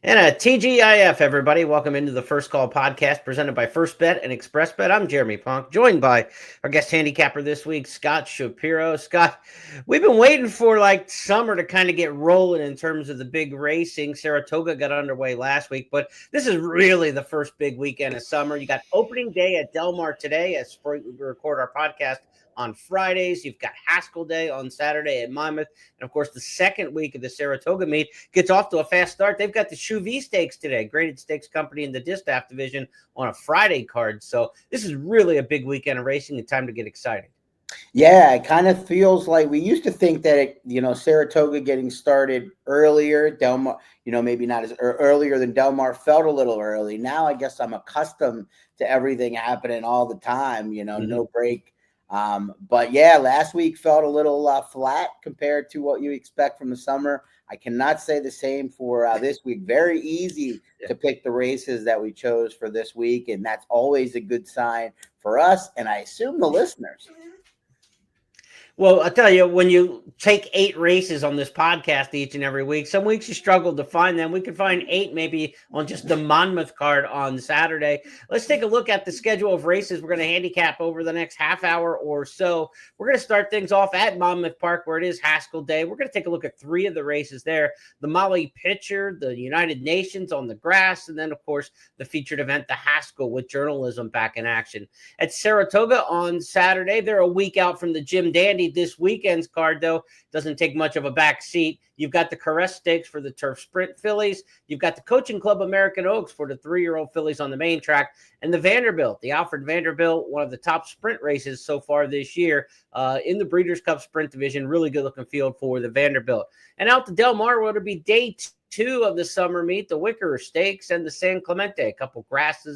And a TGIF, everybody. Welcome into the First Call podcast presented by First Bet and Express Bet. I'm Jeremy Plonk, joined by our guest handicapper this week, Scott Shapiro. Scott, we've been waiting for like summer to kind of get rolling in terms of the big racing. Saratoga got underway last week, but this is really the first big weekend of summer. You got opening day at Del Mar today as we record our podcast on Fridays. You've got Haskell Day on Saturday at Monmouth. And of course, the second week of the Saratoga meet gets off to a fast start. They've got the Chuvie Stakes today, Graded Stakes Company in the Distaff division on a Friday card. So this is really a big weekend of racing and time to get excited. Yeah, it kind of feels like we used to think that Saratoga getting started earlier, Del Mar, maybe not as earlier than Del Mar felt a little early. Now I guess I'm accustomed to everything happening all the time, no break. But yeah, last week felt a little flat compared to what you expect from the summer. I cannot say the same for this week. Very easy to pick the races that we chose for this week, and that's always a good sign for us, and I assume the listeners. Well, I tell you, when you take 8 races on this podcast each and every week, some weeks you struggle to find them. We can find 8 maybe on just the Monmouth card on Saturday. Let's take a look at the schedule of races we're going to handicap over the next half hour or so. We're going to start things off at Monmouth Park where it is Haskell Day. We're going to take a look at 3 of the races there. The Molly Pitcher, the United Nations on the grass, and then, of course, the featured event, the Haskell with journalism back in action. At Saratoga on Saturday, they're a week out from the Jim Dandy. This weekend's card, though, doesn't take much of a back seat. You've got the Caress Stakes for the Turf Sprint fillies. You've got the Coaching Club American Oaks for the 3-year-old fillies on the main track. And the Vanderbilt, the Alfred Vanderbilt, one of the top sprint races so far this year in the Breeders' Cup Sprint Division. Really good-looking field for the Vanderbilt. And out to Del Mar, where it'll be day 2 of the summer meet, the Wicker Stakes and the San Clemente. A couple grass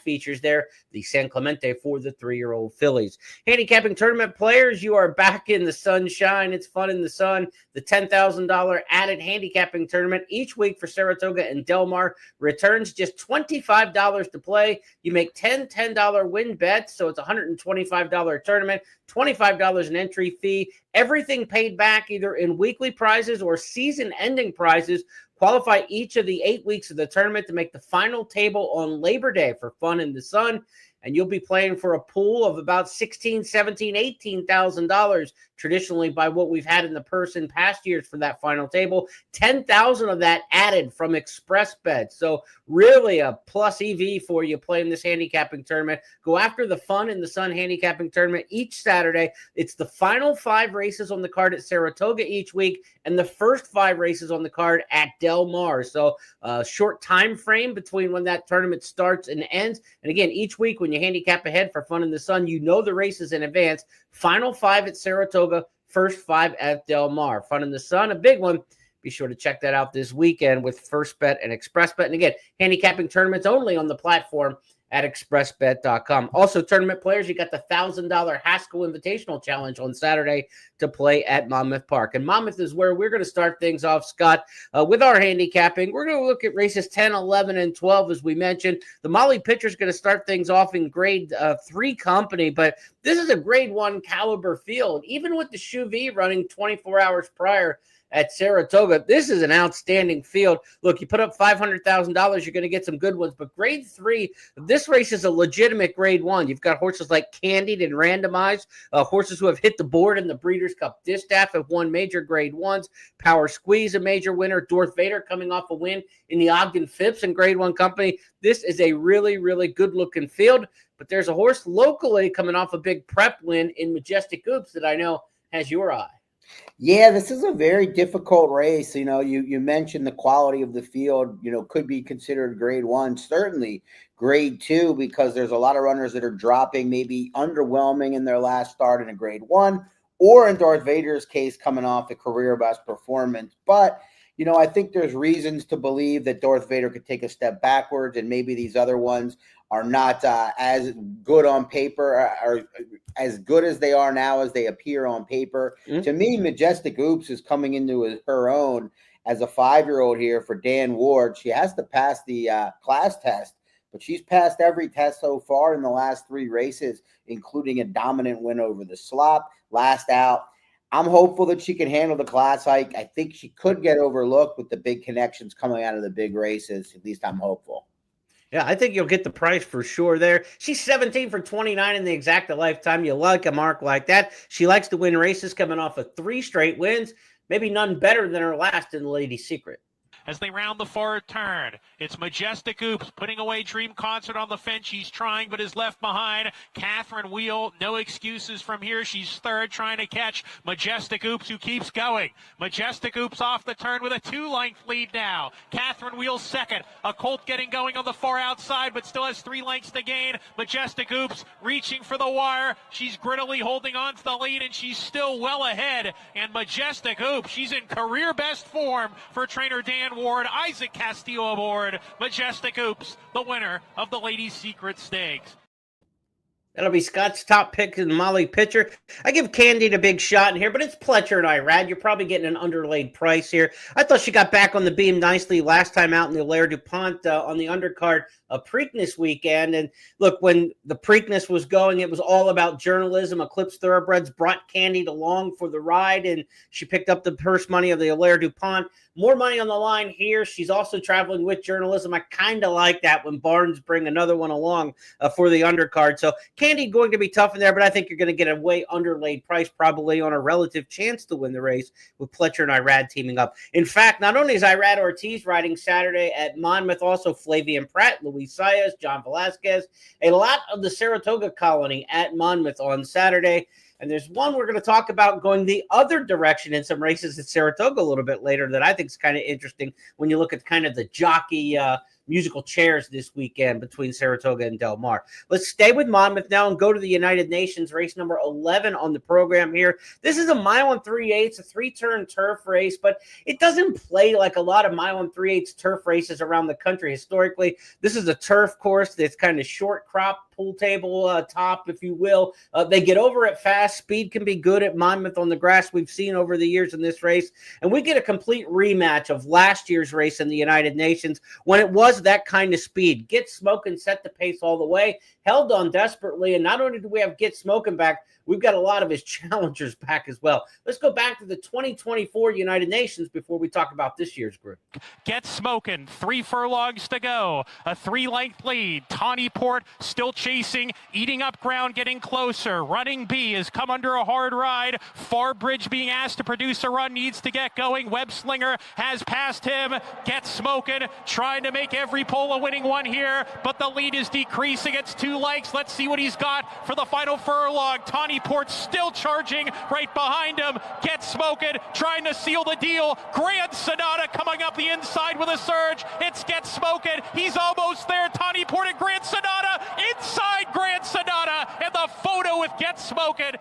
features there. The San Clemente for the 3-year-old fillies. Handicapping tournament players, you are back in the sunshine. It's fun in the sun. The $10,000 added handicapping tournament each week for Saratoga and Del Mar returns just $25 to play. You make 10 $10 win bets, so it's a $125 tournament, $25 an entry fee. Everything paid back either in weekly prizes or season-ending prizes. Qualify each of the 8 weeks of the tournament to make the final table on Labor Day for fun in the sun. And you'll be playing for a pool of about $16,000, $17,000, $18,000 traditionally by what we've had in the purse in past years for that final table. 10,000 of that added from Express Bet. So really a plus EV for you playing this handicapping tournament. Go after the fun in the sun handicapping tournament each Saturday. It's the final 5 races on the card at Saratoga each week and the first 5 races on the card at Del Mar. So a short time frame between when that tournament starts and ends. And again, each week when you handicap ahead for fun in the sun, you know the races in advance. Final 5 at Saratoga, first 5 at Del Mar. Fun in the sun, a big one. Be sure to check that out this weekend with First Bet and Express Bet. And again, handicapping tournaments only on the platform at expressbet.com. Also, tournament players, you got the $1,000 Haskell Invitational Challenge on Saturday to play at Monmouth Park. And Monmouth is where we're going to start things off, Scott, with our handicapping. We're going to look at races 10, 11, and 12, as we mentioned. The Molly Pitcher is going to start things off in grade 3 company, but this is a grade 1 caliber field. Even with the Chuvie running 24 hours prior at Saratoga, this is an outstanding field. Look, you put up $500,000, you're going to get some good ones, but grade 3, this race is a legitimate grade 1. You've got horses like Candied and Randomized, horses who have hit the board in the Breeders' Cup Distaff, have won major grade 1s. Power Squeeze, a major winner. Darth Vader coming off a win in the Ogden Phipps and grade 1 company. This is a really, really good-looking field, but there's a horse locally coming off a big prep win in Majestic Oops that I know has your eye. Yeah, this is a very difficult race. You mentioned the quality of the field, could be considered grade 1, certainly grade 2, because there's a lot of runners that are dropping, maybe underwhelming in their last start in a grade 1, or in Darth Vader's case, coming off a career best performance. But I think there's reasons to believe that Darth Vader could take a step backwards, and maybe these other ones are not as good on paper, or as good as they are now as they appear on paper. Mm-hmm. To me, Majestic Oops is coming into her own as a 5-year-old here for Dan Ward. She has to pass the class test, but she's passed every test so far in the last 3 races, including a dominant win over the Slop. Last out, I'm hopeful that she can handle the class hike. I think she could get overlooked with the big connections coming out of the big races. At least I'm hopeful. Yeah, I think you'll get the price for sure there. She's 17 for 29 in the exacta lifetime. You like a mark like that. She likes to win races coming off of 3 straight wins. Maybe none better than her last in the Lady Secret. As they round the forward turn, it's Majestic Oops putting away Dream Concert on the fence. She's trying, but is left behind. Catherine Wheel, no excuses from here. She's third, trying to catch Majestic Oops, who keeps going. Majestic Oops off the turn with a 2-length lead now. Catherine Wheel second. A Colt getting going on the far outside, but still has 3 lengths to gain. Majestic Oops reaching for the wire. She's grittily holding on to the lead, and she's still well ahead. And Majestic Oops, she's in career best form for trainer Dan Ward. Isaac Castillo aboard. Majestic Oops, the winner of the Ladies' Secret Stakes. That'll be Scott's top pick and Molly Pitcher. I give Candide a big shot in here, but it's Pletcher and Irad. You're probably getting an underlaid price here. I thought she got back on the beam nicely last time out in the Hilaire DuPont on the undercard of Preakness weekend. And look, when the Preakness was going, it was all about journalism. Eclipse Thoroughbreds brought Candide along for the ride, and she picked up the purse money of the Hilaire DuPont. More money on the line here. She's also traveling with journalism. I kind of like that when Barnes bring another one along for the undercard. So Candide going to be tough in there, but I think you're going to get a way underlaid price probably on a relative chance to win the race with Pletcher and Irad teaming up. In fact, not only is Irad Ortiz riding Saturday at Monmouth, also Flavian Pratt, Luis Saez, John Velasquez, a lot of the Saratoga colony at Monmouth on Saturday. And there's one we're going to talk about going the other direction in some races at Saratoga a little bit later that I think is kind of interesting when you look at kind of the jockey musical chairs this weekend between Saratoga and Del Mar. Let's stay with Monmouth now and go to the United Nations, race number 11 on the program here. This is a mile and 3/8, a 3-turn turf race, but it doesn't play like a lot of mile and 3/8 turf races around the country historically. This is a turf course that's kind of short crop, pool table top, if you will. They get over it fast. Speed can be good at Monmouth on the grass we've seen over the years in this race. And we get a complete rematch of last year's race in the United Nations when it was that kind of speed. Get Smokin' set the pace all the way, held on desperately. And not only do we have Get Smokin' back, we've got a lot of his challengers back as well. Let's go back to the 2024 United Nations before we talk about this year's group. Get Smokin', 3 furlongs to go. A 3-length lead. Tawny Port still chasing, eating up ground, getting closer. Running B has come under a hard ride. Farbridge being asked to produce a run, needs to get going. Web Slinger has passed him. Get Smokin', trying to make every pole a winning one here, but the lead is decreasing. It's 2 lengths. Let's see what he's got for the final furlong. Tawny Port still charging right behind him. Get Smokin', trying to seal the deal. Grand Sonata coming up the inside with a surge. It's Get Smokin'. He's almost there. Tawny Port and Grand Sonata inside Grand Sonata, and the photo with Get Smokin'.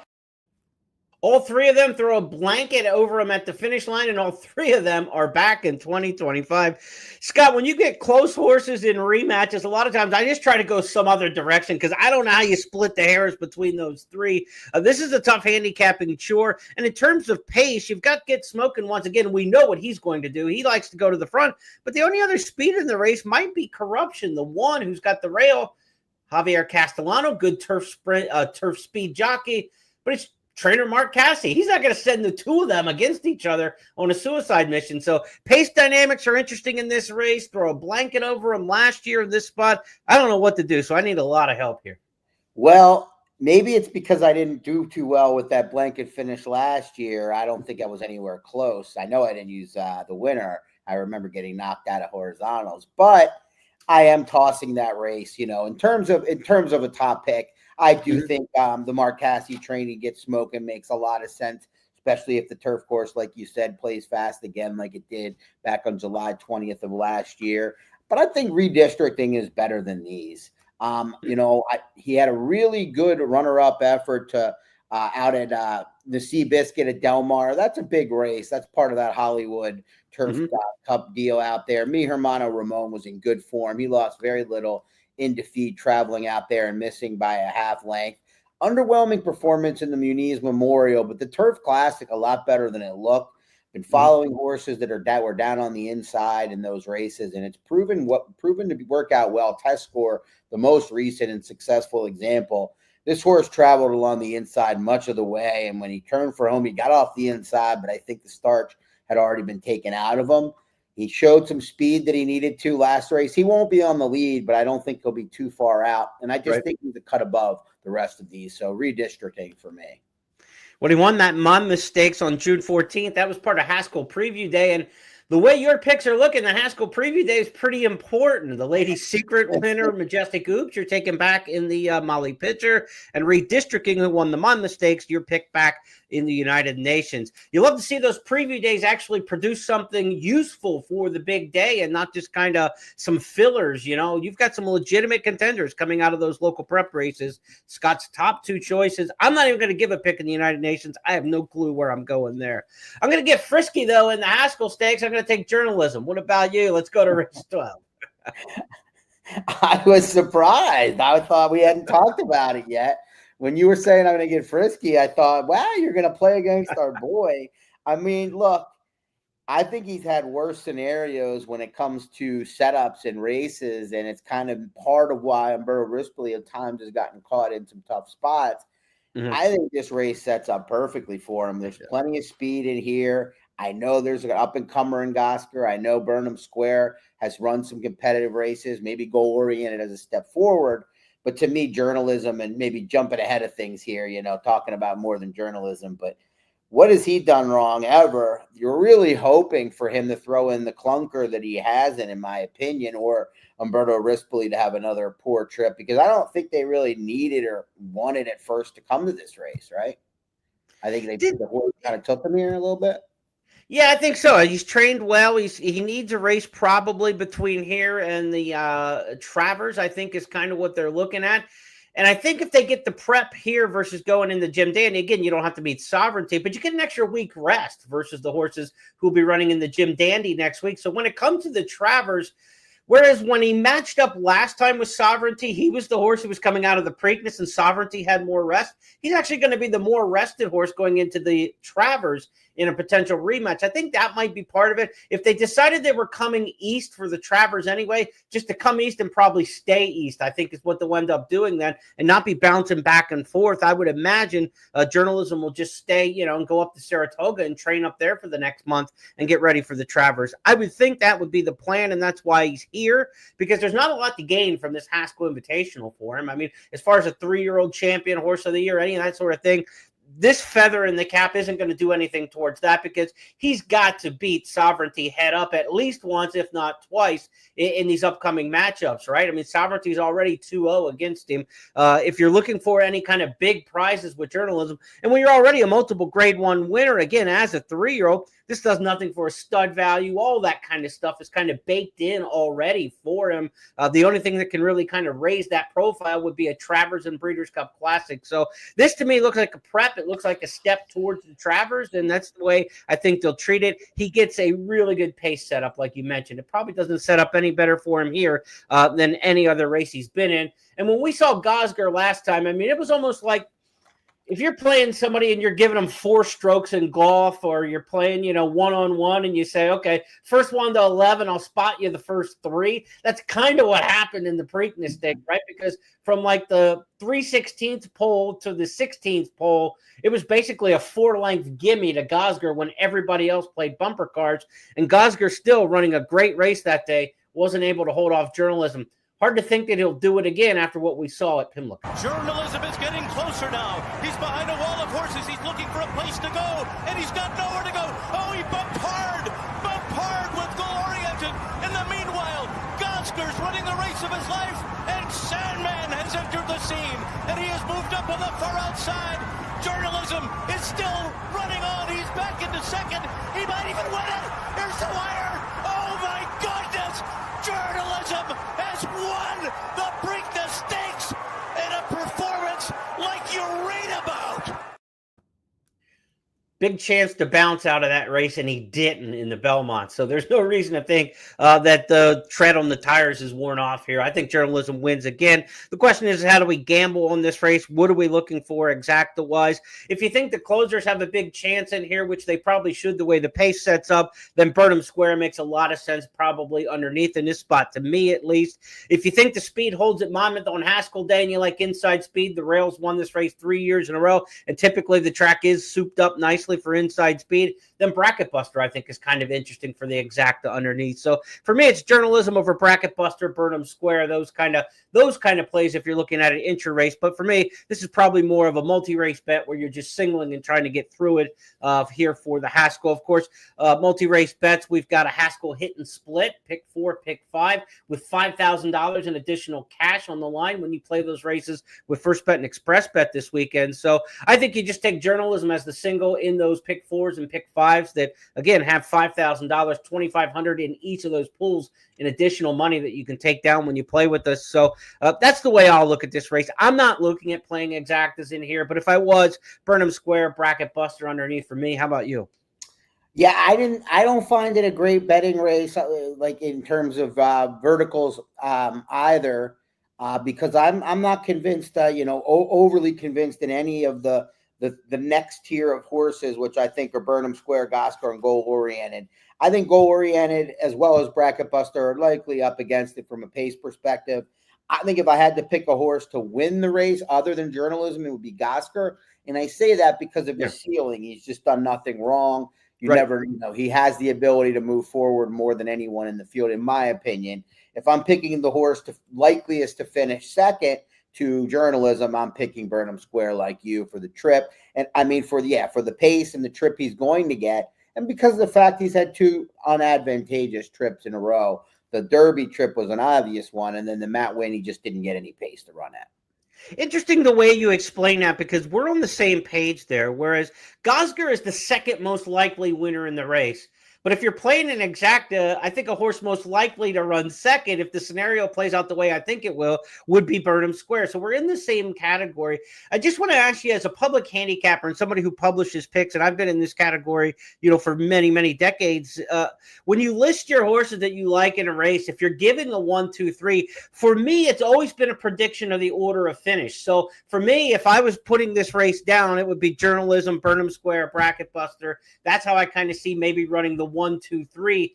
All 3 of them throw a blanket over them at the finish line, and all 3 of them are back in 2025. Scott, when you get close horses in rematches, a lot of times I just try to go some other direction because I don't know how you split the hairs between those 3. This is a tough handicapping chore. And in terms of pace, you've got Get Smokin' once again. We know what he's going to do. He likes to go to the front, but the only other speed in the race might be Corruption, the one who's got the rail. Javier Castellano, good turf speed jockey, but it's trainer Mark Cassidy. He's not going to send the 2 of them against each other on a suicide mission. So pace dynamics are interesting in this race. Throw a blanket over him last year in this spot. I don't know what to do, so I need a lot of help here. Well, maybe it's because I didn't do too well with that blanket finish last year. I don't think I was anywhere close. I know I didn't use the winner. I remember getting knocked out of horizontals, but I am tossing that race. You know, in terms of a top pick, I do think the Mark Cassidy training Get Smokin' makes a lot of sense, especially if the turf course, like you said, plays fast again like it did back on July 20th of last year. But I think redistricting is better than these. You know, he had a really good runner-up effort to out at the Seabiscuit at Del Mar. That's a big race. That's part of that Hollywood Turf Cup deal out there. Mi Hermano Ramon was in good form. He lost very little in defeat traveling out there and missing by a half length. Underwhelming performance in the Muniz Memorial, but the Turf Classic a lot better than it looked. Been following horses that were down on the inside in those races, and it's proven to work out well. Test score, the most recent and successful example. this horse traveled along the inside much of the way. And when he turned for home, he got off the inside, but I think the starch had already been taken out of him. He showed some speed that he needed to last race. He won't be on the lead, but I don't think he'll be too far out. And I just think he's a cut above the rest of these. So redistricting for me. When he won that Monmouth Stakes on June 14th, that was part of Haskell Preview Day. And the way your picks are looking, the Haskell Preview Day is pretty important. The Ladies' Secret winner, Majestic Oops, you're taking back in the Molly Pitcher, and redistricting, who won the Monmouth Stakes, your pick back in the United Nations. You love to see those preview days actually produce something useful for the big day and not just kind of some fillers. You know, you've got some legitimate contenders coming out of those local prep races. Scott's top two choices. I'm not even going to give a pick in the United Nations. I have no clue where I'm going there. I'm going to get frisky, though, in the Haskell Stakes. I'm going to take Journalism. What about you? Let's go to race 12. I was surprised. I thought we hadn't talked about it yet. When you were saying I'm going to get frisky, I thought, wow, you're going to play against our boy. I mean, look, I think he's had worse scenarios when it comes to setups and races, and it's kind of part of why Umberto Rispoli at times has gotten caught in some tough spots. Mm-hmm. I think this race sets up perfectly for him. There's plenty of speed in here. I know there's an up-and-comer in Gosker. I know Burnham Square has run some competitive races, maybe goal-oriented as a step forward. But to me, Journalism, and maybe jumping ahead of things here, you know, talking about more than Journalism, but what has he done wrong ever? You're really hoping for him to throw in the clunker that he hasn't, in my opinion, or Umberto Rispoli to have another poor trip, because I don't think they really needed or wanted at first to come to this race, right? I think the horse kind of took him here a little bit. Yeah, I think so. He's trained well. He needs a race probably between here and the Travers, I think, is kind of what they're looking at. And I think if they get the prep here versus going into Jim Dandy, again, you don't have to beat Sovereignty, but you get an extra week rest versus the horses who will be running in the Jim Dandy next week. So when it comes to the Travers, whereas when he matched up last time with Sovereignty, he was the horse who was coming out of the Preakness and Sovereignty had more rest. He's actually going to be the more rested horse going into the Travers in a potential rematch. I think that might be part of it. If they decided they were coming east for the Travers anyway, just to come east and probably stay east, I think is what they'll end up doing then, and not be bouncing back and forth. I would imagine Journalism will just stay, you know, and go up to Saratoga and train up there for the next month and get ready for the Travers. I would think that would be the plan, and that's why he's here, because there's not a lot to gain from this Haskell Invitational for him. I mean, as far as a 3-year-old champion, horse of the year, any of that sort of thing, this feather in the cap isn't going to do anything towards that, because he's got to beat Sovereignty head up at least once, if not twice, in these upcoming matchups, right? I mean, Sovereignty's already 2-0 against him. If you're looking for any kind of big prizes with Journalism, and when you're already a multiple grade 1 winner, again, as a 3-year-old, this does nothing for a stud value. All that kind of stuff is kind of baked in already for him. The only thing that can really kind of raise that profile would be a Travers and Breeders' Cup Classic. So this to me looks like a prep. It looks like a step towards the Travers, and that's the way I think they'll treat it. He gets a really good pace setup, like you mentioned. It probably doesn't set up any better for him here than any other race he's been in. And when we saw Gosger last time, I mean, it was almost like if you're playing somebody and you're giving them 4 strokes in golf, or you're playing, you know, one-on-one, and you say, okay, first 1 to 11, I'll spot you the first 3. That's kind of what happened in the Preakness Stakes, right? Because from like the 3/16th pole to the 16th pole, it was basically a 4-length gimme to Gosger when everybody else played bumper cars. And Gosger, still running a great race that day, wasn't able to hold off Journalism. Hard to think that he'll do it again after what we saw at Pimlico. Journalism is getting closer now. He's behind a wall of horses. He's looking for a place to go, and he's got nowhere to go. Oh, he bumped hard with Goal Oriented. In the meanwhile, Gosker's running the race of his life, and Sandman has entered the scene, and he has moved up on the far outside. Journalism is still running on. He's back into second. He might even win it. Here's the wire. Oh, my goodness. Journalism has won the Preakness Stakes in a performance like you read about. big chance to bounce out of that race, and he didn't in the Belmont. So there's no reason to think that the tread on the tires is worn off here. I think Journalism wins again. The question is, how do we gamble on this race? What are we looking for exacta-wise? If you think the closers have a big chance in here, which they probably should the way the pace sets up, then Burnham Square makes a lot of sense probably underneath in this spot, to me at least. If you think the speed holds at Monmouth on Haskell Day and you like inside speed, the Rails won this race 3 years in a row, and typically the track is souped up nicely for inside speed, then Bracket Buster, I think, is kind of interesting for the exacta underneath. So for me, it's Journalism over Bracket Buster, Burnham Square, those kind of plays if you're looking at an intra-race. But for me, this is probably more of a multi-race bet where you're just singling and trying to get through it here for the Haskell. Of course, multi-race bets, we've got a Haskell hit and split, pick 4, pick 5, with $5,000 in additional cash on the line when you play those races with First Bet and Express Bet this weekend. So I think you just take Journalism as the single in those pick 4s and pick 5s that, again, have $5,000, $2,500 in each of those pools in additional money that you can take down when you play with us. So that's the way I'll look at this race. I'm not looking at playing exactas in here, but if I was, Burnham Square, Bracket Buster underneath for me. How about you? Yeah, I don't find it a great betting race, like in terms of verticals either, because I'm not convinced, overly convinced in any of the next tier of horses, which I think are Burnham Square, Goscar, and Goal Oriented. I think Goal Oriented as well as Bracket Buster are likely up against it from a pace perspective. I think if I had to pick a horse to win the race other than Journalism, it would be Goscar. And I say that because of his ceiling. He's just done nothing wrong. He has the ability to move forward more than anyone in the field, in my opinion. If I'm picking the horse likeliest to finish second to Journalism, I'm picking Burnham Square like you for the trip. And I mean, for the pace and the trip he's going to get. And because of the fact he's had 2 unadvantageous trips in a row. The Derby trip was an obvious one. And then the Matt Winn, he just didn't get any pace to run at. Interesting the way you explain that, because we're on the same page there, whereas Gosgar is the second most likely winner in the race. But if you're playing an exacta, I think a horse most likely to run second, if the scenario plays out the way I think it will, would be Burnham Square. So we're in the same category. I just want to ask you, as a public handicapper and somebody who publishes picks, and I've been in this category, for many, many decades, when you list your horses that you like in a race, if you're giving a 1, 2, 3, for me, it's always been a prediction of the order of finish. So for me, if I was putting this race down, it would be Journalism, Burnham Square, Bracket Buster. That's how I kind of see maybe running the 1, 2, 3.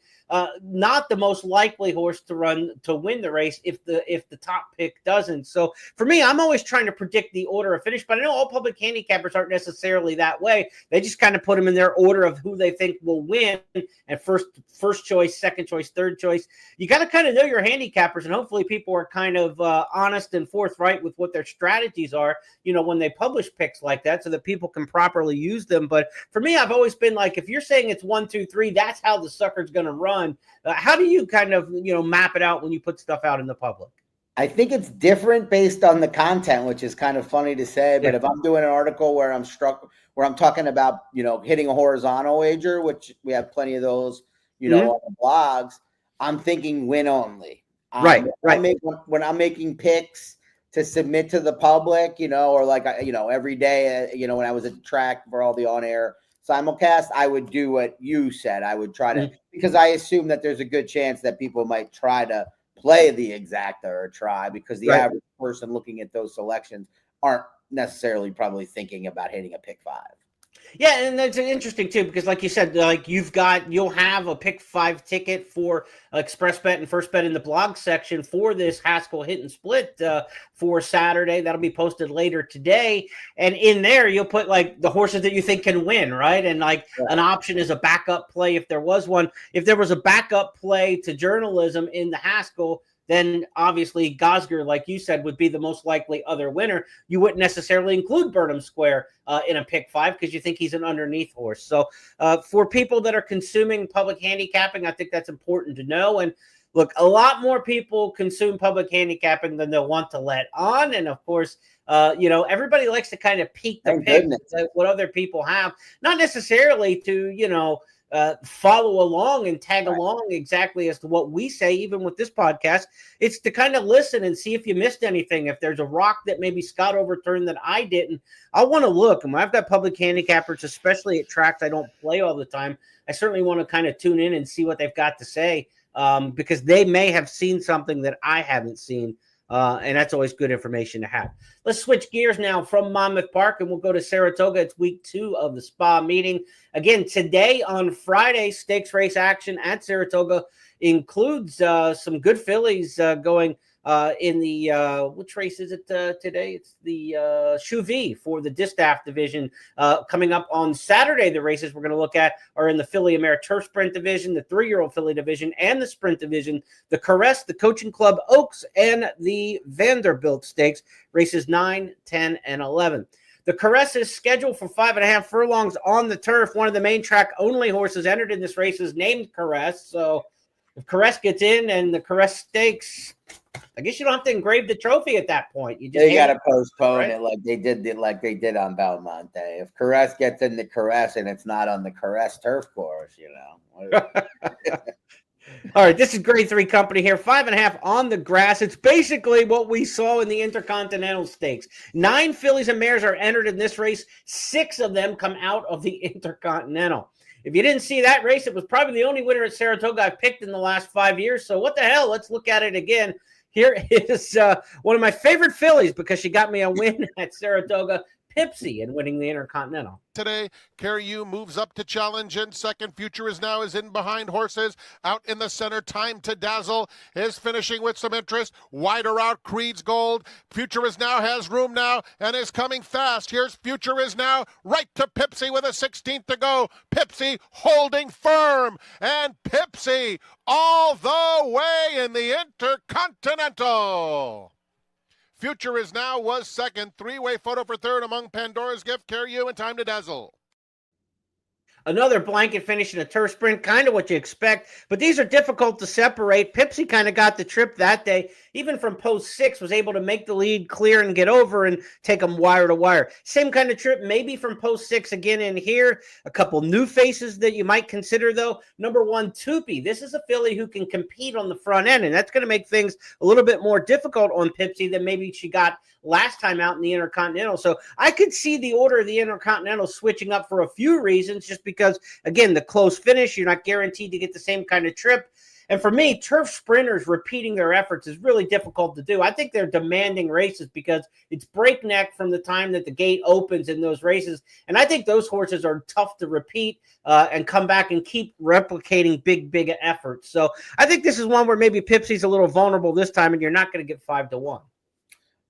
Not the most likely horse to win the race if the top pick doesn't. So for me, I'm always trying to predict the order of finish, but I know all public handicappers aren't necessarily that way. They just kind of put them in their order of who they think will win, and first choice, second choice, third choice. You got to kind of know your handicappers, and hopefully people are kind of honest and forthright with what their strategies are, when they publish picks like that, so that people can properly use them. But for me, I've always been like, if you're saying it's 1, 2, 3, that's how the sucker's going to run. How do you kind of map it out when you put stuff out in the public? I think it's different based on the content, which is kind of funny to say. But if I'm doing an article where I'm talking about hitting a horizontal wager, which we have plenty of those on the blogs, I'm thinking win only. Right. When I'm making picks to submit to the public, or like every day, when I was at the track for all the on-air simulcast, I would do what you said. I would try to, because I assume that there's a good chance that people might try to play the exacta or try, because the average person looking at those selections aren't necessarily probably thinking about hitting a pick 5. Yeah, and that's interesting too, because like you said, like you'll have a pick 5 ticket for Express Bet and First Bet in the blog section for this Haskell hit and split for Saturday. That'll be posted later today, and in there you'll put like the horses that you think can win, right? And like an option is a backup play if there was one. If there was a backup play to Journalism in the Haskell, then obviously Gosgar, like you said, would be the most likely other winner. You wouldn't necessarily include Burnham Square in a pick 5 because you think he's an underneath horse. So for people that are consuming public handicapping, I think that's important to know. And look, a lot more people consume public handicapping than they'll want to let on. And of course, everybody likes to kind of peek the picks, what other people have, not necessarily to, follow along and tag along exactly as to what we say, even with this podcast. It's to kind of listen and see if you missed anything. If there's a rock that maybe Scott overturned that I didn't, I want to look. And when I've got public handicappers, especially at tracks I don't play all the time, I certainly want to kind of tune in and see what they've got to say, because they may have seen something that I haven't seen. And that's always good information to have. Let's switch gears now from Monmouth Park, and we'll go to Saratoga. It's week 2 of the spa meeting. Again, today on Friday, stakes race action at Saratoga includes some good fillies going in the which race is it today? It's the Chuvie for the Distaff division. Coming up on Saturday, the races we're going to look at are in the Filly and Mare Turf Sprint division, the 3-year-old filly division, and the Sprint division, the Caress, the Coaching Club Oaks, and the Vanderbilt Stakes, races 9, 10, and 11. The Caress is scheduled for 5.5 furlongs on the turf. One of the main track only horses entered in this race is named Caress. So if Caress gets in and the Caress Stakes, I guess you don't have to engrave the trophy at that point. You just got to postpone it like they did on Belmonte. If Caress gets in the Caress and it's not on the Caress turf course, All right, this is grade 3 company here. 5.5 on the grass. It's basically what we saw in the Intercontinental Stakes. 9 fillies and mares are entered in this race. 6 of them come out of the Intercontinental. If you didn't see that race, it was probably the only winner at Saratoga I've picked in the last 5 years. So what the hell? Let's look at it again. Here is one of my favorite fillies because she got me a win at Saratoga, Pipsy, in winning the Intercontinental. Today, Carry You moves up to challenge in second. Future is Now is in behind horses. Out in the center, Time to Dazzle is finishing with some interest. Wider out, Creed's Gold. Future is Now has room now and is coming fast. Here's Future is Now right to Pipsy with a 16th to go. Pipsy holding firm. And Pipsy all the way in the Intercontinental. Future is Now was second. 3-way photo for third among Pandora's Gift, Carry You, and Time to Dazzle. Another blanket finish in a turf sprint, kind of what you expect, but these are difficult to separate. Pipsy kind of got the trip that day, even from post 6, was able to make the lead clear and get over and take them wire to wire. Same kind of trip, maybe from post 6 again in here. A couple new faces that you might consider, though. Number 1, Toopy. This is a filly who can compete on the front end, and that's going to make things a little bit more difficult on Pipsy than maybe she got last time out in the Intercontinental. So I could see the order of the Intercontinental switching up for a few reasons, just because, again, the close finish, you're not guaranteed to get the same kind of trip. And for me, turf sprinters repeating their efforts is really difficult to do. I think they're demanding races because it's breakneck from the time that the gate opens in those races. And I think those horses are tough to repeat and come back and keep replicating big efforts. So I think this is one where maybe Pipsy's a little vulnerable this time, and you're not going to get 5-1.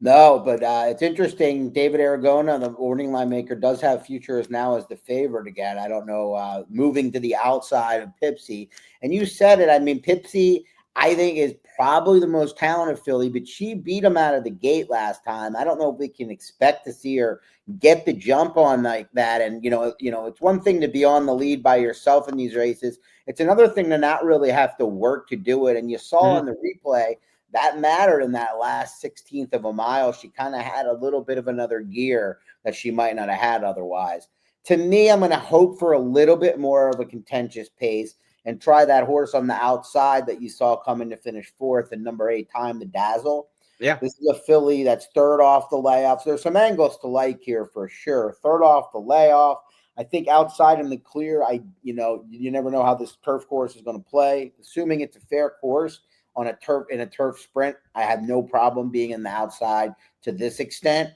No, but it's interesting. David Aragona, the warning line maker, does have Future is Now as the favorite again. I don't know, moving to the outside of Pipsy. And you said it. I mean, Pipsy, I think, is probably the most talented filly, but she beat him out of the gate last time. I don't know if we can expect to see her get the jump on like that. And, it's one thing to be on the lead by yourself in these races. It's another thing to not really have to work to do it. And you saw in the replay, that mattered in that last 16th of a mile. She kind of had a little bit of another gear that she might not have had otherwise. To me, I'm going to hope for a little bit more of a contentious pace and try that horse on the outside that you saw coming to finish 4th and number 8, Time to Dazzle. Yeah. This is a filly that's 3rd off the layoff. So there's some angles to like here for sure. 3rd off the layoff. I think outside in the clear, you never know how this turf course is going to play. Assuming it's a fair course, in a turf sprint, I have no problem being in the outside to this extent.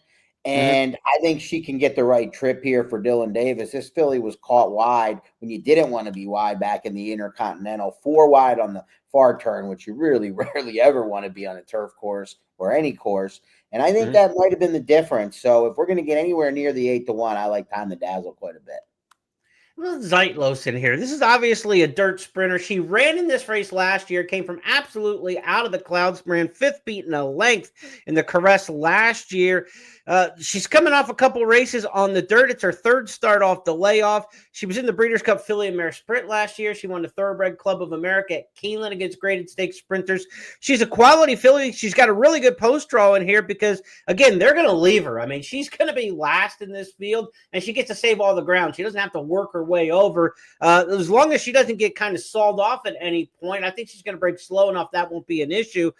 And I think she can get the right trip here for Dylan Davis. This filly was caught wide when you didn't want to be wide back in the Intercontinental, 4 wide on the far turn, which you really rarely ever want to be on a turf course or any course. And I think that might have been the difference. So if we're going to get anywhere near the 8-1, I like Time to Dazzle quite a bit. Well, Zeitlos in here. This is obviously a dirt sprinter. She ran in this race last year, came from absolutely out of the clouds, ran 5th beat in a length in the Caress last year. She's coming off a couple races on the dirt. It's her 3rd start off the layoff. She was in the Breeders' Cup Filly and Mare Sprint last year. She won the Thoroughbred Club of America at Keeneland against graded stakes sprinters. She's a quality filly. She's got a really good post draw in here because, again, they're going to leave her. I mean, she's going to be last in this field, and she gets to save all the ground. She doesn't have to work her way over. As long as she doesn't get kind of sawed off at any point, I think she's going to break slow enough. That won't be an issue.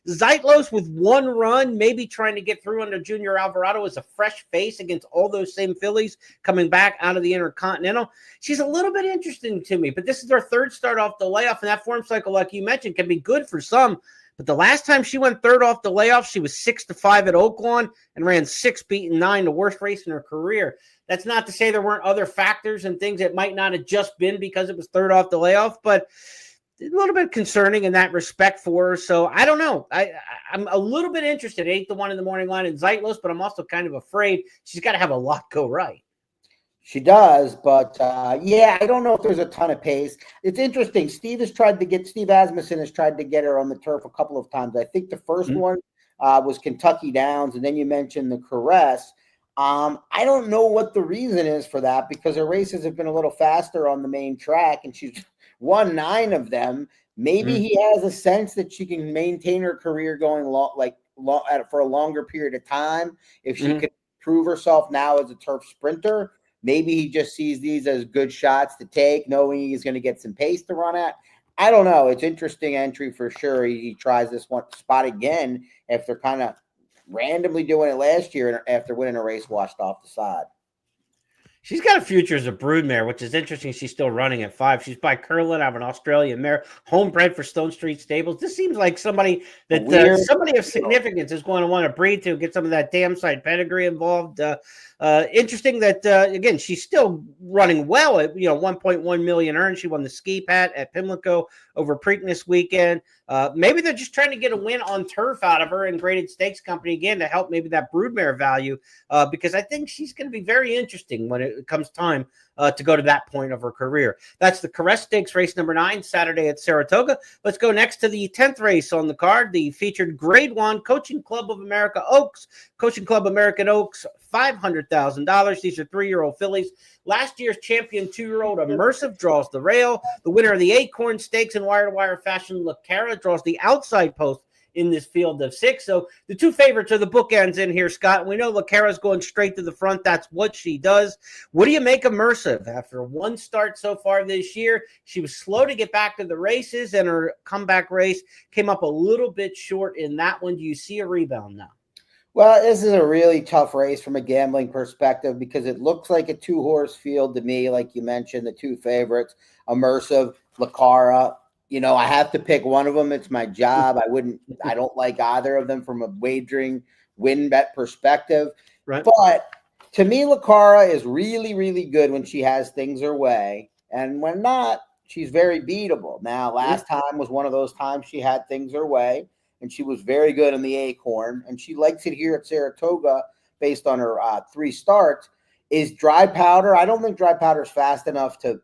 Zeitlos with one run, maybe trying to get through under Junior Alvarado as a fresh face against all those same fillies coming back out of the Intercontinental. She's a little bit interesting to me, but this is her third start off the layoff, and that form cycle, like you mentioned, can be good for some. But the last time she went third off the layoff, she was 6-5 at Oaklawn and ran 6 beaten 9, the worst race in her career. That's not to say there weren't other factors and things that might not have just been because it was third off the layoff, but a little bit concerning in that respect for her. So I don't know. I'm a little bit interested. 8-1 in the morning line in Zeitlos, but I'm also kind of afraid she's got to have a lot go right. She does, but yeah, I don't know if there's a ton of pace. It's interesting. Steve Asmussen has tried to get her on the turf a couple of times. I think the first one was Kentucky Downs, and then you mentioned the Caress. I don't know what the reason is for that because her races have been a little faster on the main track, and she's won 9 of them. Maybe he has a sense that she can maintain her career going for a longer period of time if she could prove herself now as a turf sprinter. Maybe he just sees these as good shots to take, knowing he's going to get some pace to run at. I don't know. It's interesting entry for sure. He tries this one spot again after kind of randomly doing it last year after winning a race washed off the side. She's got a future as a broodmare, which is interesting. She's still running at 5. She's by Curlin. I have an Australian mare, homebred for Stone Street Stables. This seems like somebody that somebody of significance is going to want to breed to, get some of that damn side pedigree involved. Interesting that again, she's still running well at 1.1 million earned. She won the Ski Pat at Pimlico over Preakness weekend. Maybe they're just trying to get a win on turf out of her in graded stakes company again to help maybe that broodmare value because I think she's going to be very interesting when it comes time to go to that point of her career. That's the Caress Stakes race number 9 Saturday at Saratoga. Let's go next to the 10th race on the card, the featured Grade 1 Coaching Club of America Oaks. Coaching Club American Oaks, $500,000. These are 3-year-old fillies. Last year's champion 2-year-old Immersive draws the rail. The winner of the Acorn Stakes in wire-to-wire fashion, LaCara, draws the outside post in this field of 6. So the 2 favorites are the bookends in here, Scott. We know LaCara's going straight to the front. That's what she does. What do you make of Immersive? After one start so far this year, she was slow to get back to the races, and her comeback race came up a little bit short in that one. Do you see a rebound now? Well, this is a really tough race from a gambling perspective because it looks like a 2-horse field to me, like you mentioned, the 2 favorites, Immersive, LaCara. I have to pick one of them. It's my job. I don't like either of them from a wagering win bet perspective. Right. But to me, LaCara is really, really good when she has things her way. And when not, she's very beatable. Now, last time was one of those times she had things her way, and she was very good in the Acorn. And she likes it here at Saratoga based on her 3 starts. Is Dry Powder? I don't think Dry Powder is fast enough to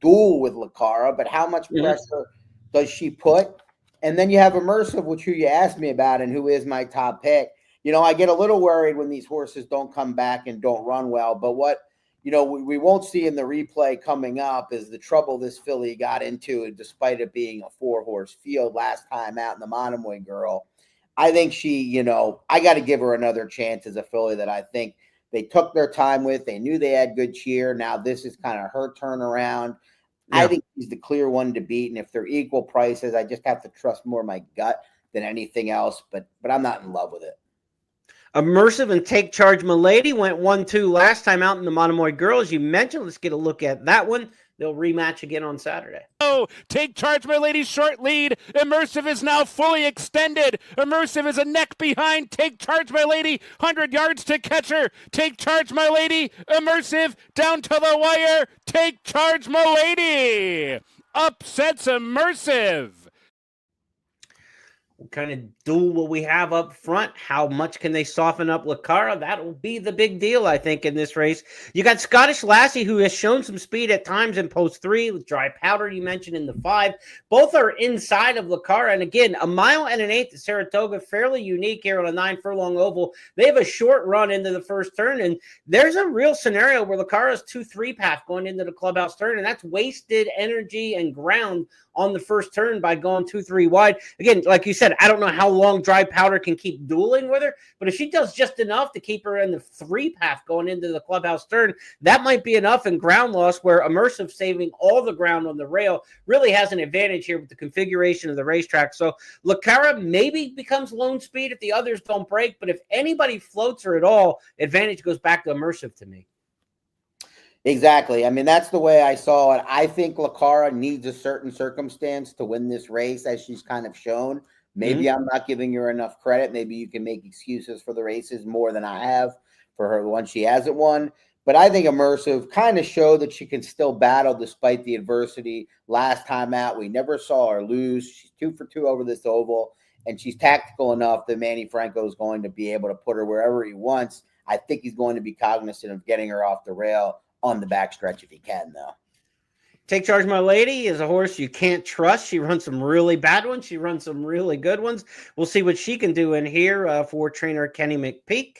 duel with LaCara, but how much pressure does she put? And then you have Immersive, which who you asked me about and who is my top pick. I get a little worried when these horses don't come back and don't run well. But what, we won't see in the replay coming up is the trouble this filly got into, despite it being a 4-horse field last time out in the Monomoy Girl. I think she, I got to give her another chance as a filly that I think they took their time with. They knew they had good cheer. Now this is kind of her turnaround. I think he's the clear one to beat, and if they're equal prices, I just have to trust more my gut than anything else, but I'm not in love with it. Immersive and Take Charge Milady went 1-2 last time out in the Monomoy Girl. As you mentioned, let's get a look at that one. They'll rematch again on Saturday. Oh, Take Charge Milady's short lead. Immersive is now fully extended. Immersive is a neck behind Take Charge Milady. 100 yards to catch her. Take Charge Milady. Immersive down to the wire. Take Charge Milady upsets Immersive. What kind of duel will we have up front? How much can they soften up Lucara? That will be the big deal, I think, in this race. You got Scottish Lassie, who has shown some speed at times in post 3 with Dry Powder you mentioned in the 5. Both are inside of Lucara. And again, a mile and an eighth at Saratoga, fairly unique here on a 9 furlong oval. They have a short run into the first turn, and there's a real scenario where Lucara's 2-3 path going into the clubhouse turn, and that's wasted energy and ground on the first turn by going 2-3 wide. Again, like you said, I don't know how long Dry Powder can keep dueling with her, but if she does just enough to keep her in the 3 path going into the clubhouse turn, that might be enough in ground loss, where Immersive saving all the ground on the rail really has an advantage here with the configuration of the racetrack. So Lucara maybe becomes lone speed if the others don't break, but if anybody floats her at all, advantage goes back to Immersive to me. Exactly. I mean, that's the way I saw it. I think Lucara needs a certain circumstance to win this race, as she's kind of shown. Maybe I'm not giving her enough credit. Maybe you can make excuses for the races more than I have for her one she hasn't won. But I think Immersive kind of showed that she can still battle despite the adversity. Last time out, we never saw her lose. She's 2 for 2 over this oval, and she's tactical enough that Manny Franco is going to be able to put her wherever he wants. I think he's going to be cognizant of getting her off the rail on the backstretch if he can, though. Take Charge My Lady is a horse you can't trust. She runs some really bad ones. She runs some really good ones. We'll see what she can do in here for trainer Kenny McPeak.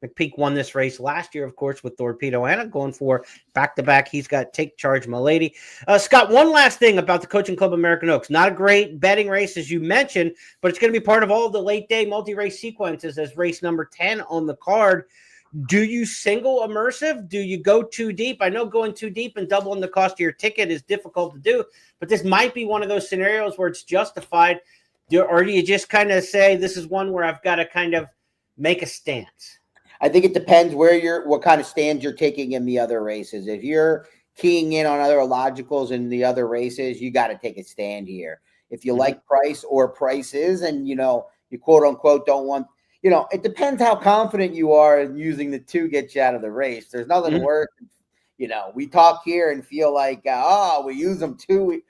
McPeak won this race last year, of course, with Torpedo Anna, going for back-to-back. He's got Take Charge My Lady. Scott, one last thing about the Coaching Club American Oaks. Not a great betting race, as you mentioned, but it's going to be part of all of the late-day multi-race sequences as race number 10 on the card. Do you single Immersive? Do you go too deep? I know going too deep and doubling the cost of your ticket is difficult to do, but this might be one of those scenarios where it's justified. Or do you just kind of say, this is one where I've got to kind of make a stance? I think it depends what kind of stands you're taking in the other races. If you're keying in on other logicals in the other races, you got to take a stand here. If you like price or prices and, you quote unquote don't want, it depends how confident you are in using the 2 get you out of the race. There's nothing worse. We talk here and feel like, we use them 2.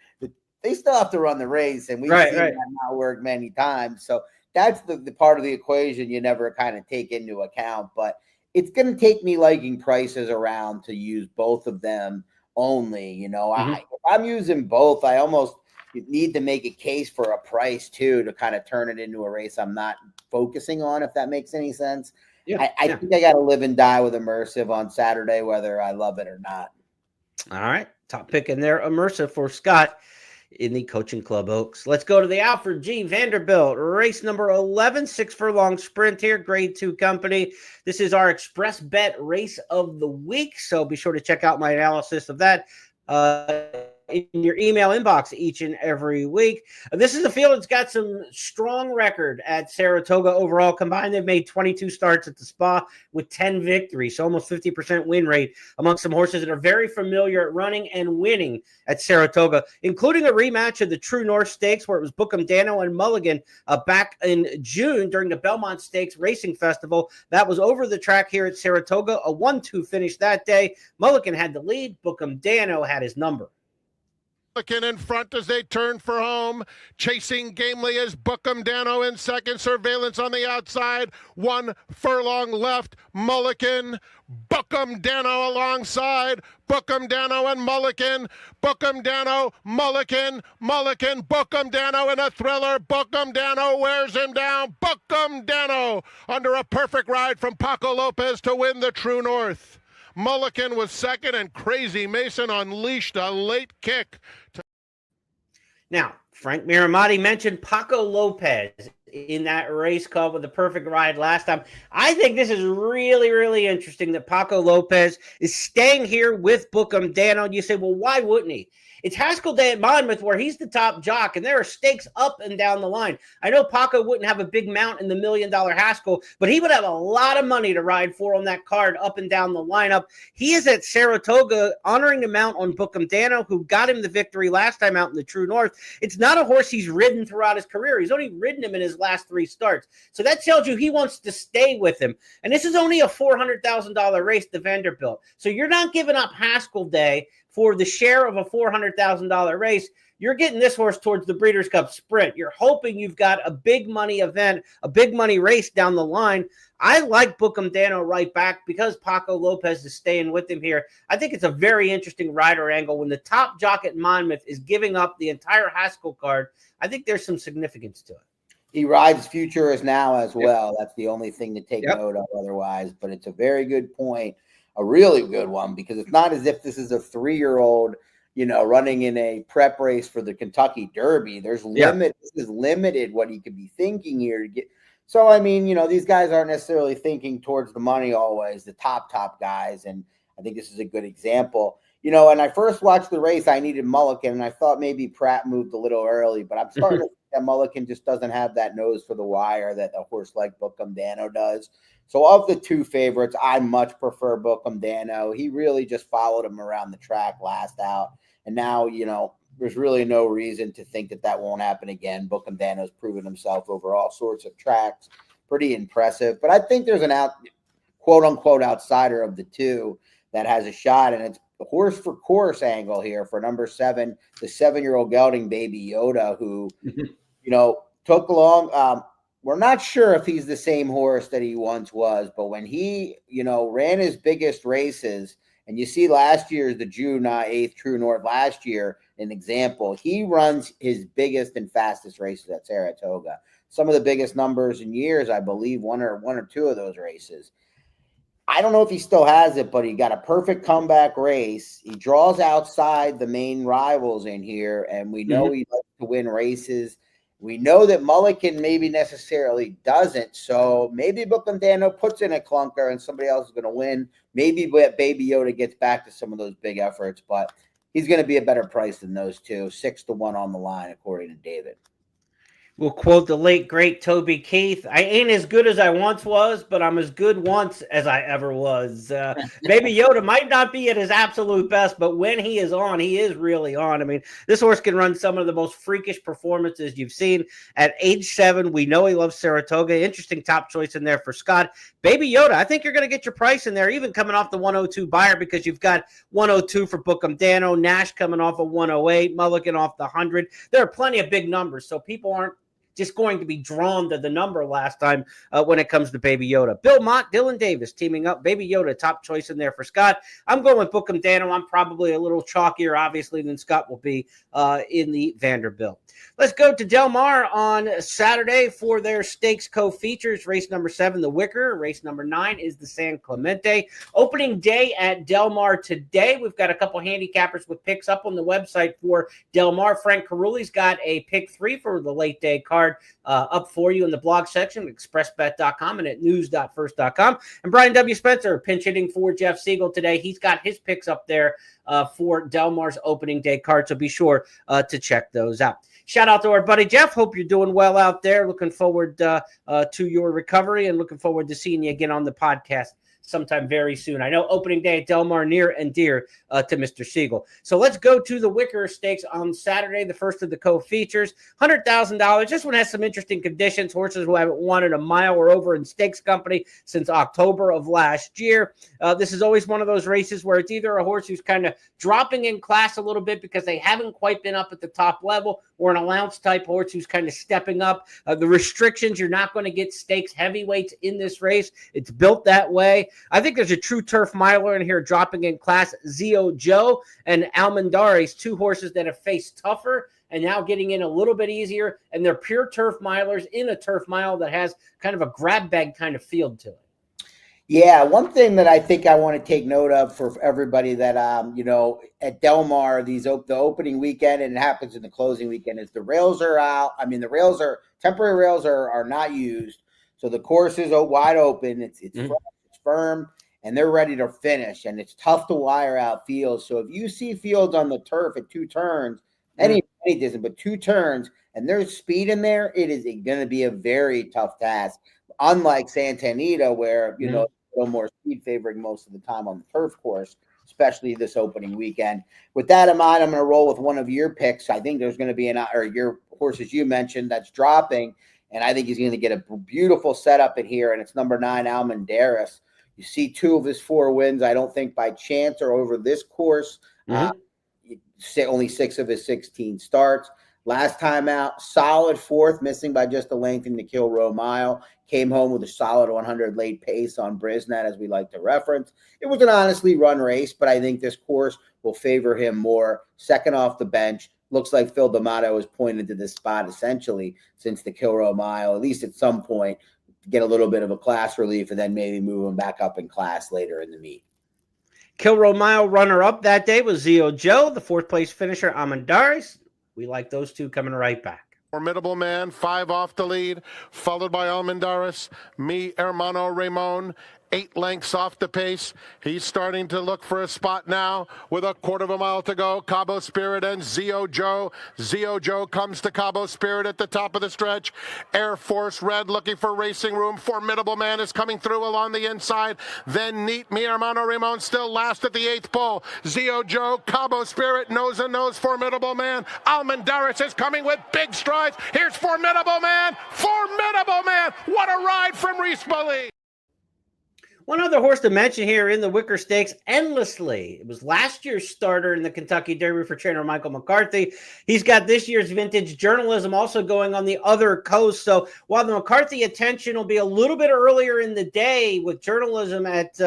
They still have to run the race, and we've seen that not work many times. So that's the part of the equation you never kind of take into account. But it's going to take me liking prices around to use both of them only. If I'm using both, I almost need to make a case for a price too to kind of turn it into a race I'm not focusing on, if that makes any sense. I think I got to live and die with Immersive on Saturday, whether I love it or not. All right. Top pick in there, Immersive for Scott in the Coaching Club Oaks. Let's go to the Alfred G. Vanderbilt, race number 11, 6 furlong sprint here, grade 2 company. This is our express bet race of the week, so be sure to check out my analysis of that in your email inbox each and every week. This is a field that's got some strong record at Saratoga overall. Combined, they've made 22 starts at the Spa with 10 victories, so almost 50% win rate among some horses that are very familiar at running and winning at Saratoga, including a rematch of the True North Stakes, where it was Bookham Dano and Mulligan back in June during the Belmont Stakes Racing Festival. That was over the track here at Saratoga, a 1-2 finish that day. Mulligan had the lead. Bookham Dano had his number. Mulligan in front as they turn for home. Chasing gamely is Bookham Dano in second. Surveillance on the outside. 1 furlong left. Mulligan. Bookham Dano alongside. Bookham Dano and Mulligan. Bookham Dano, Mulligan. Mulligan, Bookham Dano in a thriller. Bookham Dano wears him down. Bookham Dano under a perfect ride from Paco Lopez to win the True North. Mulligan was second, and Crazy Mason unleashed a late kick. Now, Frank Miramati mentioned Paco Lopez in that race called with the perfect ride last time. I think this is really, really interesting that Paco Lopez is staying here with Bookham Dano. You say, well, why wouldn't he? It's Haskell Day at Monmouth where he's the top jock, and there are stakes up and down the line. I know Paco wouldn't have a big mount in the $1 million Haskell, but he would have a lot of money to ride for on that card up and down the lineup. He is at Saratoga honoring the mount on Bookham Dano, who got him the victory last time out in the True North. It's not a horse he's ridden throughout his career. He's only ridden him in his last 3 starts. So that tells you he wants to stay with him. And this is only a $400,000 race to Vanderbilt. So you're not giving up Haskell Day for the share of a $400,000 race. you're getting this horse towards the Breeders' Cup Sprint. You're hoping you've got a big money event, a big money race down the line. I like Bookham Dano right back because Paco Lopez is staying with him here. I think it's a very interesting rider angle when the top jock at Monmouth is giving up the entire Haskell card. I think there's some significance to it. He rides Futurist now as well. That's the only thing to take note of otherwise. But it's a very good point, a really good one, because it's not as if this is a 3-year-old, running in a prep race for the Kentucky Derby. There's limit. This is limited what he could be thinking here to get. So, I mean, these guys aren't necessarily thinking towards the money always, the top guys. And I think this is a good example. When I first watched the race, I needed Mulligan, and I thought maybe Pratt moved a little early, but I'm starting to think that Mulligan just doesn't have that nose for the wire that a horse like Bookham Dano does. So of the two favorites, I much prefer Bookham Dano. He really just followed him around the track last out. And now, there's really no reason to think that won't happen again. Bookham Dano's proven himself over all sorts of tracks. Pretty impressive. But I think there's an quote-unquote outsider of the two that has a shot, and it's the horse for course angle here for number 7, the 7-year-old gelding Baby Yoda, who, took long. We're not sure if he's the same horse that he once was, but when he, ran his biggest races, and you see last year's the June 8th True North last year, an example, he runs his biggest and fastest races at Saratoga. Some of the biggest numbers in years, I believe, one or two of those races. I don't know if he still has it, but he got a perfect comeback race. He draws outside the main rivals in here, and we know he likes to win races. We know that Mulligan maybe necessarily doesn't, so maybe Bookham Dano puts in a clunker and somebody else is going to win. Maybe Baby Yoda gets back to some of those big efforts, but he's going to be a better price than those two, 6-1 on the line, according to David. We'll quote the late, great Toby Keith. I ain't as good as I once was, but I'm as good once as I ever was. Baby Yoda might not be at his absolute best, but when he is on, he is really on. I mean, this horse can run some of the most freakish performances you've seen. At age 7, we know he loves Saratoga. Interesting top choice in there for Scott. Baby Yoda, I think you're going to get your price in there, even coming off the 102 buyer, because you've got 102 for Bookham Dano, Nash coming off of 108, Mulligan off the 100. There are plenty of big numbers, so people aren't just going to be drawn to the number last time when it comes to Baby Yoda. Bill Mott, Dylan Davis teaming up. Baby Yoda, top choice in there for Scott. I'm going with Bookham Dano. I'm probably a little chalkier, obviously, than Scott will be in the Vanderbilt. Let's go to Del Mar on Saturday for their Stakes Co-Features. Race number 7, the Wicker. Race number 9 is the San Clemente. Opening day at Del Mar today. We've got a couple handicappers with picks up on the website for Del Mar. Frank Carulli's got a pick 3 for the late day card up for you in the blog section, expressbet.com and at news.first.com. And Brian W. Spencer pinch hitting for Jeff Siegel today. He's got his picks up there for Del Mar's opening day card, so be sure to check those out. Shout out to our buddy Jeff. Hope you're doing well out there. Looking forward to your recovery and looking forward to seeing you again on the podcast sometime very soon. I know opening day at Del Mar near and dear to Mr. Siegel. So let's go to the Wicker Stakes on Saturday, the first of the co-features. $100,000. This one has some interesting conditions. Horses who haven't won in a mile or over in Stakes Company since October of last year. This is always one of those races where it's either a horse who's kind of dropping in class a little bit because they haven't quite been up at the top level, or an allowance type horse who's kind of stepping up. The restrictions, you're not going to get stakes heavyweights in this race. It's built that way. I think there's a true turf miler in here dropping in class. Zio Joe and Almendares, 2 horses that have faced tougher and now getting in a little bit easier. And they're pure turf milers in a turf mile that has kind of a grab bag kind of field to it. Yeah, one thing that I think I want to take note of for everybody that, at Del Mar, the opening weekend, and it happens in the closing weekend, is the rails are out. I mean, temporary rails are not used. So the course is wide open. It's firm, and they're ready to finish, and it's tough to wire out fields. So if you see fields on the turf at 2 turns, any distance, but 2 turns, and there's speed in there, it is going to be a very tough task. Unlike Santa Anita, where a little more speed favoring most of the time on the turf course, especially this opening weekend. With that in mind, I'm going to roll with one of your picks. I think there's going to be your horses you mentioned that's dropping, and I think he's going to get a beautiful setup in here, and it's number 9, Almendares. You see 2 of his 4 wins, I don't think by chance or over this course. only 6 of his 16 starts. Last time out, solid fourth, missing by just a length in the Kilroe Mile. Came home with a solid 100 late pace on Brisnet, as we like to reference. It was an honestly run race, but I think this course will favor him more. Second off the bench. Looks like Phil D'Amato has pointed to this spot essentially since the Kilroe Mile, at least at some point, to get a little bit of a class relief and then maybe move him back up in class later in the meet. Kilroe Mile runner-up that day was Zio Joe, the fourth-place finisher, Amandaris. We like those two coming right back. Formidable man, 5 off the lead, followed by Almendaris, mi hermano Ramon, 8 lengths off the pace. He's starting to look for a spot now with a quarter of a mile to go. Cabo Spirit and Zio Joe. Zio Joe comes to Cabo Spirit at the top of the stretch. Air Force Red looking for racing room. Formidable man is coming through along the inside. Then Neat, mi hermano Ramon still last at the 8th pole. Zio Joe, Cabo Spirit, nose and nose, Formidable man. Almendaris is coming with big strides. Here's Formidable man. Formidable man. What a ride from Rispoli. One other horse to mention here in the Wicker Stakes, Endlessly. It was last year's starter in the Kentucky Derby for trainer Michael McCarthy. He's got this year's Vintage Journalism also going on the other coast. So while the McCarthy attention will be a little bit earlier in the day with Journalism at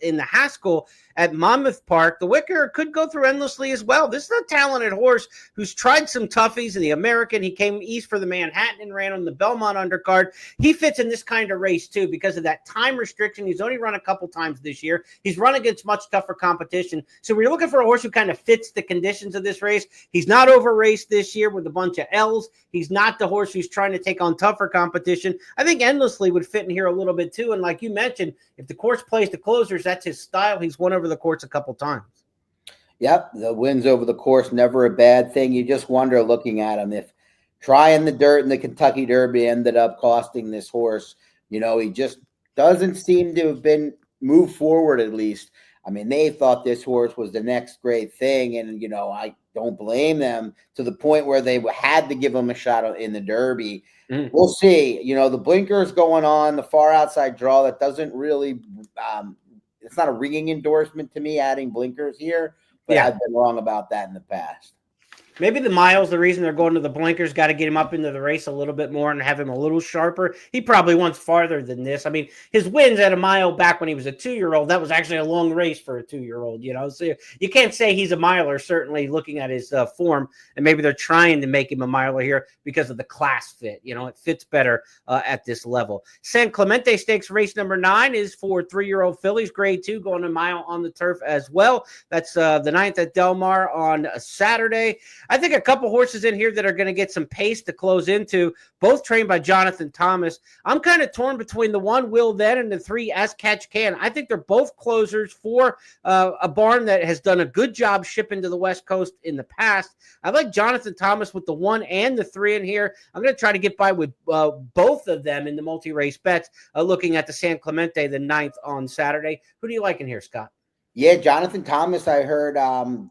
in the Haskell at Monmouth Park, the Wicker could go through Endlessly as well. This is a talented horse who's tried some toughies in the American. He came east for the Manhattan and ran on the Belmont undercard. He fits in this kind of race too because of that time restriction. He's only run a couple times this year. He's run against much tougher competition. So when you're looking for a horse who kind of fits the conditions of this race, he's not over raced this year with a bunch of L's. He's not the horse who's trying to take on tougher competition. I think Endlessly would fit in here a little bit too. And like you mentioned, if the course plays the closers, that's his style. He's won over the course a couple times. Yep, the wins over the course, never a bad thing. You just wonder, looking at him, if trying the dirt in the Kentucky Derby ended up costing this horse. You know, he just doesn't seem to have been moved forward, at least. I mean, they thought this horse was the next great thing, and, you know, I don't blame them, to the point where they had to give him a shot in the Derby. We'll see. You know, the blinkers going on, the far outside draw, that doesn't really it's not a ringing endorsement to me, adding blinkers here, but I've been wrong about that in the past. Maybe the mile's the reason they're going to the blinkers. Got to get him up into the race a little bit more and have him a little sharper. He probably wants farther than this. I mean, his wins at a mile back when he was a 2-year-old, that was actually a long race for a 2-year-old, you know. So you can't say he's a miler, certainly looking at his form. And maybe they're trying to make him a miler here because of the class fit. You know, it fits better at this level. San Clemente Stakes race number 9 is for 3-year-old fillies, grade 2, going a mile on the turf as well. That's the 9th at Del Mar on a Saturday. I think a couple horses in here that are going to get some pace to close into, both trained by Jonathan Thomas. I'm kind of torn between the 1 Will Then and the 3 As Catch Can. I think they're both closers for a barn that has done a good job shipping to the West Coast in the past. I like Jonathan Thomas with the 1 and the 3 in here. I'm going to try to get by with both of them in the multi-race bets, looking at the San Clemente, the 9th on Saturday. Who do you like in here, Scott? Yeah, Jonathan Thomas. I heard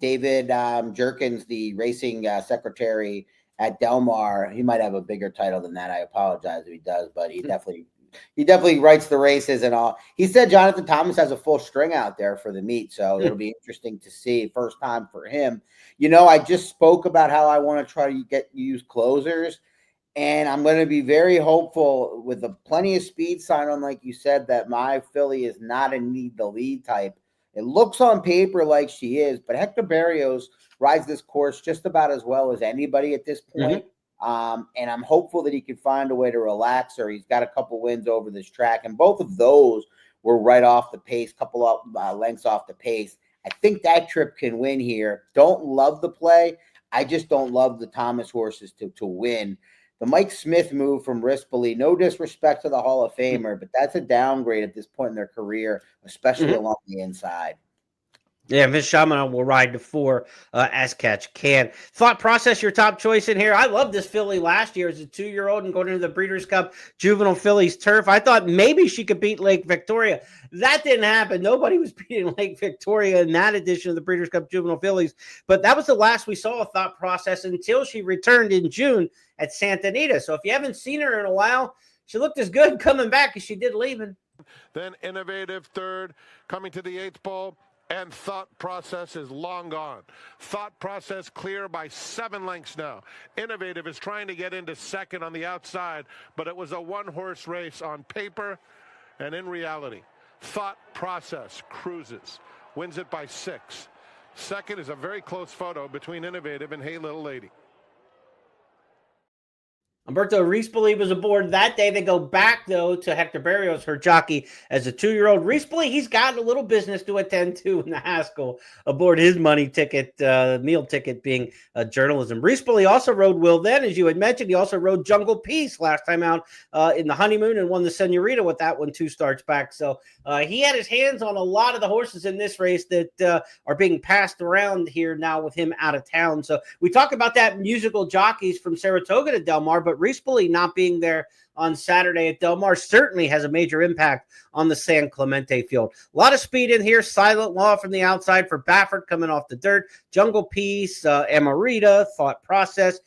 David Jerkins, the racing secretary at Del Mar. He might have a bigger title than that. I apologize if he does, but he definitely writes the races and all. He said Jonathan Thomas has a full string out there for the meet, so it'll be interesting to see. First time for him. You know, I just spoke about how I want to try to use closers, and I'm going to be very hopeful with a plenty of speed sign on, like you said, that my filly is not a need the lead type. It looks on paper like she is, but Hector Barrios rides this course just about as well as anybody at this point. And I'm hopeful that he can find a way to relax her. He's got a couple wins over this track, and both of those were right off the pace, couple of lengths off the pace. I think that trip can win here. Don't love the play. I just don't love the Thomas horses to win. The Mike Smith move from Rispoli, no disrespect to the Hall of Famer, but that's a downgrade at this point in their career, especially along the inside. Yeah, Vince Shamano will ride to 4 As Catch Can. Thought process, your top choice in here. I love this filly last year as a 2-year-old and going into the Breeders' Cup Juvenile Fillies Turf. I thought maybe she could beat Lake Victoria. That didn't happen. Nobody was beating Lake Victoria in that edition of the Breeders' Cup Juvenile Fillies. But that was the last we saw of Thought Process until she returned in June at Santa Anita. So if you haven't seen her in a while, she looked as good coming back as she did leaving. Then Innovative third, coming to the 8th pole. And Thought Process is long gone. Thought Process clear by 7 lengths now. Innovative is trying to get into second on the outside, but it was a one-horse race on paper and in reality. Thought Process cruises, wins it by 6. Second is a very close photo between Innovative and Hey Little Lady. Umberto Rispoli was aboard that day. They go back, though, to Hector Barrios, her jockey, as a 2-year-old. Rispoli, he's got a little business to attend to in the Haskell aboard his money ticket, meal ticket being journalism. Rispoli also rode Will Then, as you had mentioned. He also rode Jungle Peace last time out in the honeymoon and won the Senorita with that one 2 starts back. So he had his hands on a lot of the horses in this race that are being passed around here now with him out of town. So we talk about that musical jockeys from Saratoga to Del Mar, but Rispoli not being there on Saturday at Del Mar certainly has a major impact on the San Clemente field. A lot of speed in here. Silent Law from the outside for Baffert coming off the dirt. Jungle Peace, Amarita, Thought Process.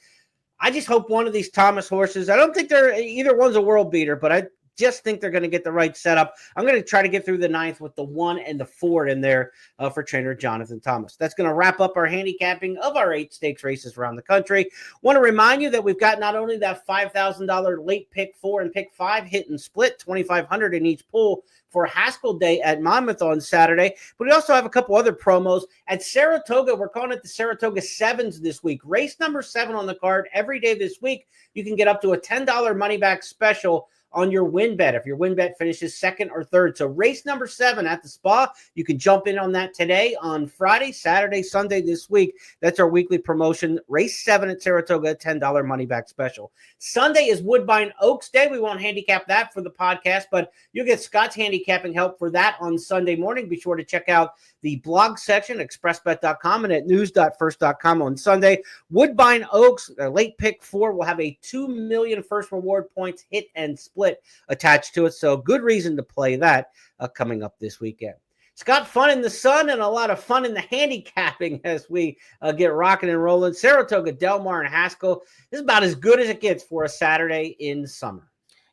I just hope one of these Thomas horses, I don't think either one's a world beater, but I just think they're going to get the right setup. I'm going to try to get through the 9th with the 1 and the 4 in there for trainer Jonathan Thomas. That's going to wrap up our handicapping of our 8 stakes races around the country. Want to remind you that we've got not only that $5,000 late pick 4 and pick 5 hit and split, $2,500 in each pool for Haskell Day at Monmouth on Saturday, but we also have a couple other promos at Saratoga. We're calling it the Saratoga Sevens this week. Race number 7 on the card every day this week. You can get up to a $10 money back special on your win bet if your win bet finishes 2nd or 3rd. So race number 7 at the Spa, you can jump in on that today, on Friday, Saturday, Sunday this week. That's our weekly promotion. Race 7 at Saratoga, $10 money back special. Sunday is Woodbine Oaks Day. We won't handicap that for the podcast, but you'll get Scott's handicapping help for that on Sunday morning. Be sure to check out the blog section, expressbet.com, and at news.first.com on Sunday. Woodbine Oaks, late pick 4, will have a $2 million first reward points hit and split attached to it. So good reason to play that coming up this weekend. Scott, fun in the sun and a lot of fun in the handicapping as we get rocking and rolling. Saratoga, Del Mar, and Haskell. This is about as good as it gets for a Saturday in summer.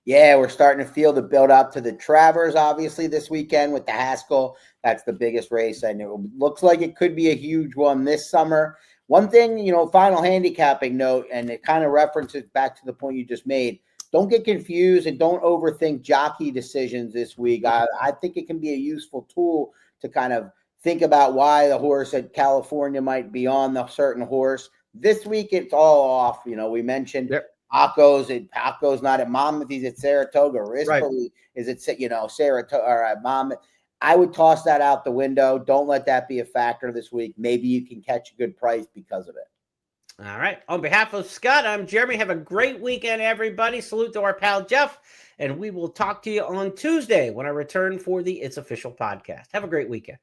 Yeah, we're starting to feel the build up to the Travers, obviously, this weekend with the Haskell. That's the biggest race. I know it looks like it could be a huge one this summer. One thing, final handicapping note, and it kind of references back to the point you just made. Don't get confused and don't overthink jockey decisions this week. I think it can be a useful tool to kind of think about why the horse at California might be on the certain horse. This week, it's all off. We mentioned Paco's not at Monmouth. He's at Saratoga. Rispoli is at, Saratoga or at Monmouth. I would toss that out the window. Don't let that be a factor this week. Maybe you can catch a good price because of it. All right. On behalf of Scott, I'm Jeremy. Have a great weekend, everybody. Salute to our pal Jeff, and we will talk to you on Tuesday when I return for the It's Official podcast. Have a great weekend.